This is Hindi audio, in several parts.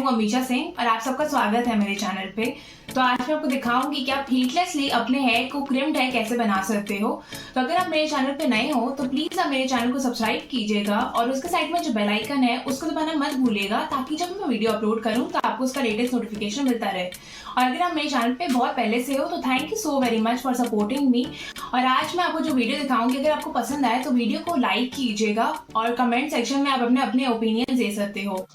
हूँ अमीशा सिंह और आप सबका स्वागत है मेरे चैनल पे। तो आज मैं आपको दिखाऊंगी कि आप हीटलेसली अपने हेयर को क्रिम्ड हेयर कैसे बना सकते हो। तो अगर आप मेरे चैनल पे नए हो तो प्लीज आप मेरे चैनल को सब्सक्राइब कीजिएगा और उसके साइड में जो बेल आइकन है उसको दबाना मत भूलिएगा, ताकि जब मैं वीडियो अपलोड करूँ तो आपको उसका लेटेस्ट नोटिफिकेशन मिलता रहे। और अगर आप मेरे चैनल पे बहुत पहले से हो तो thank you so very much for supporting me. और आज मैं आपको जो वीडियो दिखाऊंगी, अगर आपको पसंद आए तो वीडियो को लाइक कीजिएगा और कमेंट सेक्शन में आप अपने अपने ओपिनियन दे सकते हो।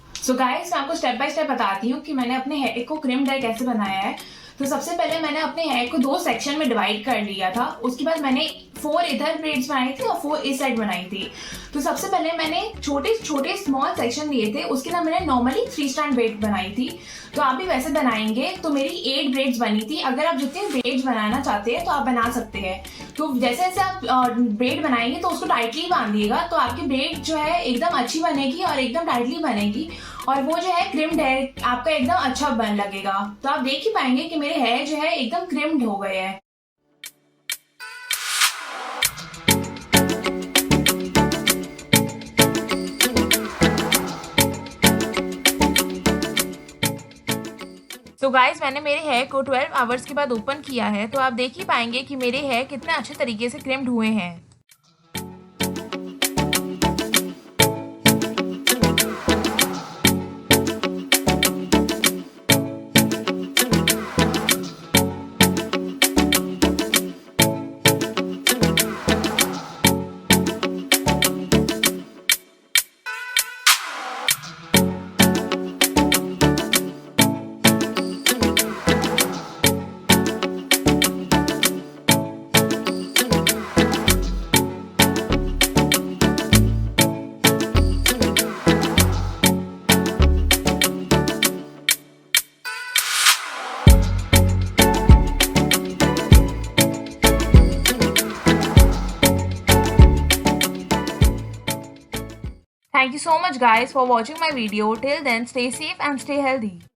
सो गाइस, मैं आपको स्टेप बाय स्टेप बताती हूँ कि मैंने अपने हेयर को क्रिम्ड हेयर कैसे बनाया है। तो सबसे पहले मैंने अपने हेयर को 2 सेक्शन में डिवाइड कर लिया था। उसके बाद मैंने 4 इधर ब्रेड्स बनाई थी और 4 इस साइड बनाई थी। तो सबसे पहले मैंने छोटे छोटे स्मॉल सेक्शन लिए थे, उसके बाद मैंने नॉर्मली 3 स्ट्रैंड ब्रेड बनाई थी। तो आप भी वैसे बनाएंगे तो मेरी 8 ब्रेड्स बनी थी। अगर आप जितने ब्रेड्स बनाना चाहते हैं तो आप बना सकते हैं। तो जैसे जैसे आप ब्रेड बनाएंगे तो उसको टाइटली बांधिएगा, तो आपकी ब्रेड जो है एकदम अच्छी बनेगी और एकदम टाइटली बनेगी, और वो जो है क्रिम्ड हेयर आपका एकदम अच्छा बन लगेगा। तो आप देख ही पाएंगे कि मेरे हेयर जो है एकदम क्रिम्ड हो गए हैं। तो गाइज, मैंने मेरे हेयर को 12 आवर्स के बाद ओपन किया है, तो आप देख ही पाएंगे कि मेरे हेयर कितने अच्छे तरीके से क्रिम्ड हुए हैं। Thank you so much guys for watching my video. Till then, stay safe and stay healthy.